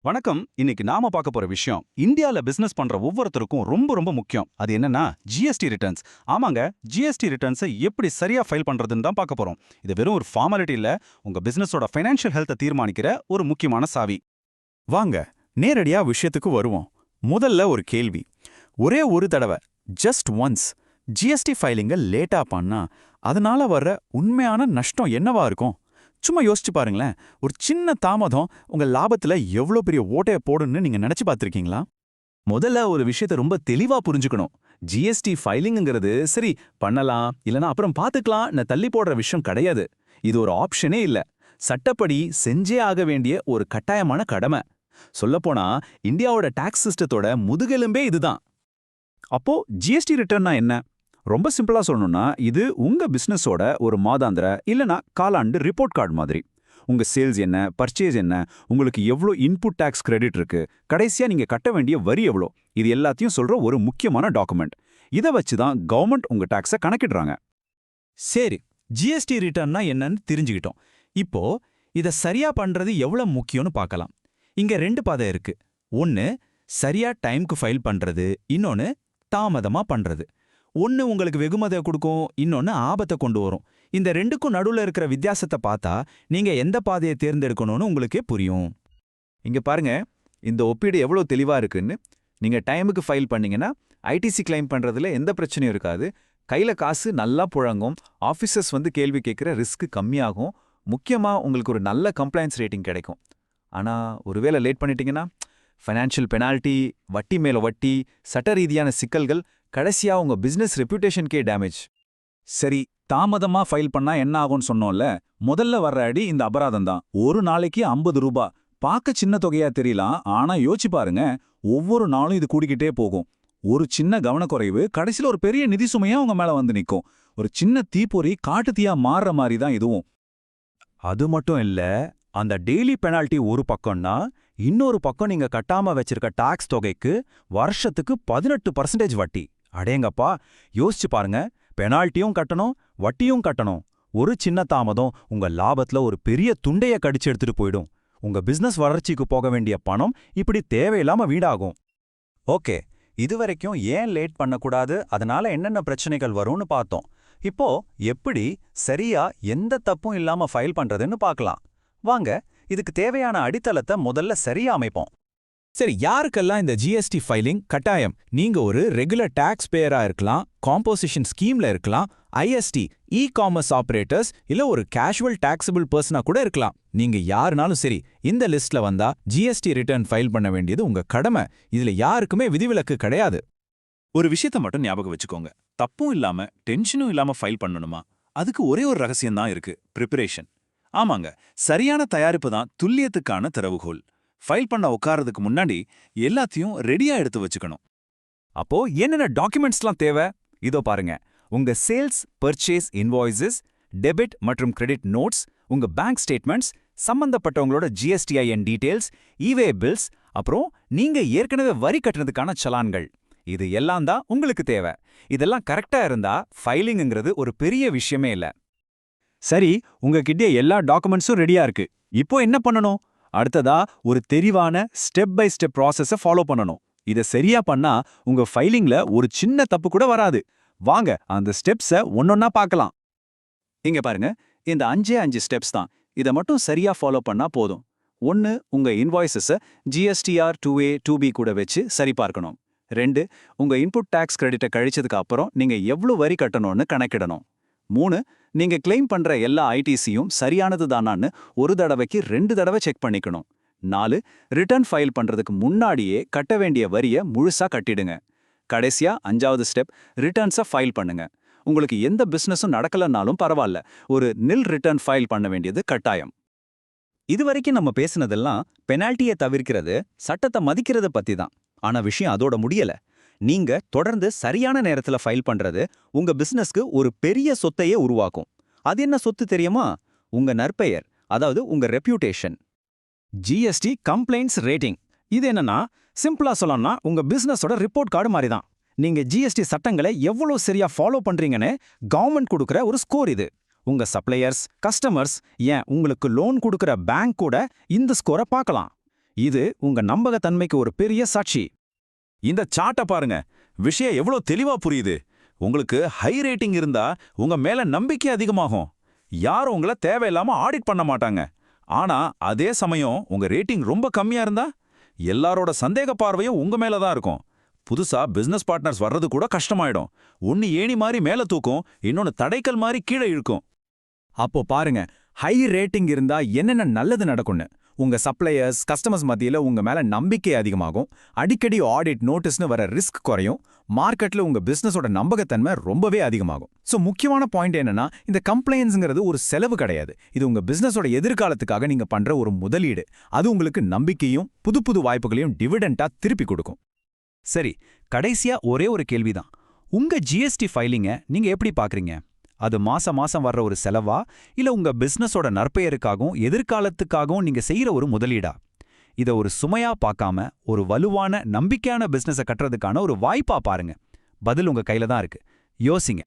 வணக்கம். இன்னைக்கு நாம பார்க்க போற விஷயம் இந்தியால பிசினஸ் பண்ற ஒவ்வொருத்தருக்கும் ரொம்ப ரொம்ப முக்கியம். அது என்னன்னா ஜிஎஸ்டி ரிட்டர்ன்ஸ். ஆமாங்க, ஜிஎஸ்டி ரிட்டர்ன்ஸை எப்படி சரியா ஃபைல் பண்றதுன்னு தான் பார்க்க போறோம். இது வெறும் ஒரு ஃபார்மாலிட்டி இல்ல, உங்க பிசினஸோட ஃபைனான்ஷியல் ஹெல்த்தை தீர்மானிக்கிற ஒரு முக்கியமான சாவி. வாங்க நேரடியா விஷயத்துக்கு வருவோம். முதல்ல ஒரு கேள்வி. ஒரே ஒரு தடவை, ஜஸ்ட் ஒன்ஸ், ஜிஎஸ்டி ஃபைலிங்க லேட்டா பண்ணா அதனால வர்ற உண்மையான நஷ்டம் என்னவா இருக்கும்? சும்மா யோசிச்சு பாருங்களேன். ஒரு சின்ன தாமதம் உங்க லாபத்துல எவ்வளோ பெரிய ஓட்டைய போடுன்னு நீங்க நினைச்சு பார்த்திருக்கீங்களா? முதல்ல ஒரு விஷயத்தை ரொம்ப தெளிவா புரிஞ்சுக்கணும். ஜிஎஸ்டி ஃபைலிங்கிறது சரி பண்ணலாம் இல்லனா அப்புறம் பார்த்துக்கலாம் தள்ளி போடுற விஷயம் கிடையாது. இது ஒரு ஆப்ஷனே இல்ல. சட்டப்படி செஞ்சே ஆக வேண்டிய ஒரு கட்டாயமான கடமை. சொல்லப்போனா இந்தியாவோட டாக்ஸ் சிஸ்டத்தோட முதுகெலும்பே இதுதான். அப்போ ஜிஎஸ்டி ரிட்டர்ன்னா என்ன? ரொம்ப சிம்பிளா சொல்லணும்னா, இது உங்க பிசினஸோட ஒரு மாதாந்திர இல்லனா காலாண்டு ரிப்போர்ட் கார்டு மாதிரி. உங்க சேல்ஸ் என்ன, பர்ச்சேஸ் என்ன, உங்களுக்கு எவ்வளோ இன்புட் டாக்ஸ் கிரெடிட் இருக்கு, கடைசியா நீங்க கட்ட வேண்டிய வரி எவ்வளோ, இது எல்லாத்தையும் சொல்ற ஒரு முக்கியமான டாக்குமெண்ட். இதை வச்சு தான் கவர்மெண்ட் உங்க டாக்ஸை கணக்கிடுறாங்க. சரி, ஜிஎஸ்டி ரிட்டர்ன்னா என்னன்னு தெரிஞ்சுக்கிட்டோம். இப்போ இத சரியா பண்றது எவ்வளவு முக்கியம்னு பார்க்கலாம். இங்க ரெண்டு பாதை இருக்கு. ஒன்னு சரியா டைம்க்கு ஃபைல் பண்றது, இன்னொன்னு தாமதமா பண்றது. ஒன்னு உங்களுக்கு வெகுமதியை கொடுக்கும், இன்னொன்னு ஆபத்தை கொண்டு வரும். இந்த ரெண்டுக்கும் நடுவுல இருக்கிற வித்தியாசத்தை பார்த்தா நீங்க எந்த பாதையை தேர்ந்தெடுக்கணும்னு உங்களுக்கே புரியும். இங்க பாருங்க, இந்த ஒப்பீடு எவ்வளோ தெளிவா இருக்குன்னு. நீங்க டைமுக்கு ஃபைல் பண்ணீங்கன்னா ஐடிசி கிளைம் பண்றதுல எந்த பிரச்சனையும் இருக்காது. கையில காசு நல்லா புழங்கும். ஆஃபீஸர்ஸ் வந்து கேள்வி கேட்குற ரிஸ்க் கம்மியாகும். முக்கியமா உங்களுக்கு ஒரு நல்ல கம்ப்ளைன்ஸ் ரேட்டிங் கிடைக்கும். ஆனா ஒருவேளை லேட் பண்ணிட்டீங்கன்னா ஃபைனான்ஷியல் பெனால்ட்டி, வட்டி மேல வட்டி, சட்ட ரீதியான சிக்கல்கள், கடைசியா உங்க பிசினஸ் ரெப்யூட்டேஷனுக்கே டேமேஜ். சரி, தாமதமா ஃபைல் பண்ணா என்ன ஆகும்னு சொன்னோம்ல. முதல்ல வர்ற அடி இந்த அபராதம் தான். ஒரு நாளைக்கு 50 ரூபாய். பார்க்க சின்ன தொகையா தெரியலாம், ஆனா யோசிச்சு பாருங்க, ஒவ்வொரு நாளும் இது கூடிக்கிட்டே போகும். ஒரு சின்ன கவனக்குறைவு கடைசியில் ஒரு பெரிய நிதி சுமையா உங்க மேல வந்து நிற்கும். ஒரு சின்ன தீப்பொறி காட்டு தீயா மாறுற மாதிரி தான் இதுவும். அது மட்டும் இல்ல, அந்த டெய்லி பெனால்ட்டி ஒரு பக்கம்னா, இன்னொரு பக்கம் நீங்க கட்டாம வச்சிருக்க டாக்ஸ் தொகைக்கு வருஷத்துக்கு 18% வட்டி. அடேங்கப்பா, யோசிச்சு பாருங்க. பெனால்ட்டியும் கட்டணும், வட்டியும் கட்டணும். ஒரு சின்ன தாமதம் உங்க லாபத்துல ஒரு பெரிய துண்டைய கடிச்சு எடுத்துட்டு போயிடும். உங்க பிசினஸ் வளர்ச்சிக்கு போக வேண்டிய பணம் இப்படி தேவையில்லாம வீடாகும். ஓகே, இதுவரைக்கும் ஏன் லேட் பண்ணக்கூடாது, அதனால என்னென்ன பிரச்சனைகள் வரும்னு பார்த்தோம். இப்போ எப்படி சரியா எந்த தப்பும் இல்லாம ஃபைல் பண்றதுன்னு பார்க்கலாம். வாங்க, இதுக்கு தேவையான அடித்தளத்தை முதல்ல சரியா அமைப்போம். சரி, யாருக்கெல்லாம் இந்த ஜிஎஸ்டி ஃபைலிங் கட்டாயம்? நீங்க ஒரு ரெகுலர் டாக்ஸ் பேயரா இருக்கலாம், காம்போசிஷன் ஸ்கீம்ல இருக்கலாம், ஐஎஸ்டி இ காமர்ஸ் ஆபரேட்டர்ஸ், இல்ல ஒரு கேஷுவல் டாக்ஸபிள் பர்சனா கூட இருக்கலாம். நீங்க யாருனாலும் சரி, இந்த லிஸ்ட்ல வந்தா ஜிஎஸ்டி ரிட்டர்ன் ஃபைல் பண்ண வேண்டியது உங்க கடமை. இதுல யாருக்குமே விதிவிலக்கு கிடையாது. ஒரு விஷயத்த மட்டும் ஞாபகம் வச்சுக்கோங்க. தப்பும் இல்லாம டென்ஷனும் இல்லாம ஃபைல் பண்ணணுமா, அதுக்கு ஒரே ஒரு ரகசியம் தான் இருக்கு: ப்ரிப்பரேஷன். ஆமாங்க, சரியான தயாரிப்பு தான் துல்லியத்துக்கான திறவுகோல். ஃபைல் பண்ண உட்காரதுக்கு முன்னாடி எல்லாத்தையும் ரெடியா எடுத்து வச்சுக்கணும். அப்போ என்னென்ன டாக்குமெண்ட்ஸ்லாம் தேவை? இதோ பாருங்க. உங்க சேல்ஸ் பர்ச்சேஸ் இன்வாய்ஸஸ், டெபிட் மற்றும் கிரெடிட் நோட்ஸ், உங்க பேங்க் ஸ்டேட்மெண்ட்ஸ், சம்பந்தப்பட்டவங்களோட ஜிஎஸ்டிஐஎன் டீடைல்ஸ், இவே பில்ஸ், அப்புறம் நீங்க ஏற்கனவே வரி கட்டினதுக்கான சலான்கள். இது எல்லாம் தான் உங்களுக்கு தேவை. இதெல்லாம் கரெக்டா இருந்தா ஃபைலிங்கிறது ஒரு பெரிய விஷயமே இல்ல. சரி, உங்ககிட்ட எல்லா டாக்குமெண்ட்ஸும் ரெடியா இருக்கு. இப்போ என்ன பண்ணணும்? அடுத்ததா ஒரு தெளிவான ஸ்டெப் பை ஸ்டெப் ப்ராசஸை ஃபாலோ பண்ணணும். இதை சரியா பண்ணா உங்க ஃபைலிங்ல ஒரு சின்ன தப்பு கூட வராது. வாங்க அந்த ஸ்டெப்ஸை ஒன்னொன்னா பார்க்கலாம். இங்க பாருங்க, இந்த 5 ஸ்டெப்ஸ் தான். இதை மட்டும் சரியா ஃபாலோ பண்ணா போதும். 1, உங்க இன்வாய்ஸஸை ஜிஎஸ்டிஆர் 2A 2B கூட வச்சு சரி பார்க்கணும். 2, உங்க இன்புட் டாக்ஸ் கிரெடிட்டை கழிச்சதுக்கு அப்புறம் நீங்க எவ்வளவு வரி கட்டணும்னு கணக்கிடணும். 3, நீங்க கிளைம் பண்ற எல்லா ஐடிசியும் சரியானது தானான்னு ஒரு தடவைக்கு 2 தடவை செக் பண்ணிக்கணும். 4, ரிட்டர்ன் ஃபைல் பண்றதுக்கு முன்னாடியே கட்ட வேண்டிய வரியை முழுசா கட்டிடுங்க. கடைசியா 5வது ஸ்டெப், ரிட்டர்ன்ஸை ஃபைல் பண்ணுங்க. உங்களுக்கு எந்த பிசினஸும் நடக்கலன்னாலும் பரவாயில்ல, ஒரு நில் ரிட்டர்ன் ஃபைல் பண்ண வேண்டியது கட்டாயம். இதுவரைக்கும் நம்ம பேசினதெல்லாம் பெனால்ட்டியை தவிர்க்கிறது, சட்டத்தை மதிக்கிறது பத்தி தான். ஆனா விஷயம் அதோட முடியல. நீங்க தொடர்ந்து சரியான நேரத்துல ஃபைல் பண்றது உங்க பிசினஸ்க்கு ஒரு பெரிய சொத்தையே உருவாக்கும். அது என்ன சொத்து தெரியுமா? உங்க நற்பெயர், அதாவது உங்க ரெப்யூட்டேஷன். GST complaints rating. இது என்னன்னா, சிம்பிளா சொல்லணும்னா உங்க பிசினஸோட ரிப்போர்ட் கார்டு மாதிரி தான். நீங்க ஜிஎஸ்டி சட்டங்களை எவ்வளவு சரியா ஃபாலோ பண்றீங்கன்னு கவர்மெண்ட் கொடுக்குற ஒரு ஸ்கோர் இது. உங்க சப்ளையர்ஸ், கஸ்டமர்ஸ், ஏன் உங்களுக்கு லோன் கொடுக்குற பேங்க் கூட இந்த ஸ்கோரை பார்க்கலாம். இது உங்க நம்பகத்தன்மைக்கு ஒரு பெரிய சாட்சி. இந்த சார்ட்ட பாருங்க, விஷயம் எவ்வளவு தெளிவா புரியுது. உங்களுக்கு ஹை ரேட்டிங் இருந்தா உங்க மேல நம்பிக்கை அதிகமாகும். யாரும் உங்கள தேவையில்லாம ஆடிட் பண்ண மாட்டாங்க. ஆனா அதே சமயம் உங்க ரேட்டிங் ரொம்ப கம்மியா இருந்தா எல்லாரோட சந்தேக பார்வையும் உங்க மேல தான் இருக்கும். புதுசா பிசினஸ் பார்ட்னர்ஸ் வர்றது கூட கஷ்டமாயிடும். ஒன்னு ஏணி மாதிரி மேல தூக்கும், இன்னொன்னு தடைக்கல் மாதிரி கீழே இழுக்கும். அப்போ பாருங்க, ஹை ரேட்டிங் இருந்தா என்னென்ன நல்லது நடக்கும்னு. உங்க சப்ளையர்ஸ், கஸ்டமர்ஸ் மத்தியில உங்க மேல நம்பிக்கை அதிகமாகும். அடிக்கடி ஆடிட் நோட்டீஸ்னு வர ரிஸ்க் குறையும். மார்க்கெட்ல உங்க பிசினஸோட நம்பகத்தன்மை ரொம்பவே அதிகமாகும். சோ முக்கியமான பாயிண்ட் என்னன்னா, இந்த கம்ப்ளைண்ட்ஸ்ங்கிறது ஒரு செலவு கிடையாது. இது உங்க பிசினஸோட எதிர்காலத்துக்காக நீங்க பண்ற ஒரு முதலீடு. அது உங்களுக்கு நம்பிக்கையும் புது புது வாய்ப்புகளையும் டிவிடெண்டா திருப்பி கொடுக்கும். சரி, கடைசியா ஒரே ஒரு கேள்விதான். உங்க ஜிஎஸ்டி ஃபைலிங்க நீங்க எப்படி பாக்குறீங்க? அது மாசம் மாசம் வர்ற ஒரு செலவா, இல்ல உங்க பிசினஸோட நற்பெயருக்காகவும் எதிர்காலத்துக்காகவும் நீங்க செய்யற ஒரு முதலீடா? இத ஒரு சுமையா பார்க்காம ஒரு வலுவான நம்பிக்கையான பிசினஸை கட்டுறதுக்கான ஒரு வாய்ப்பா பாருங்க. பதில் உங்க கையில தான் இருக்கு. யோசிங்க.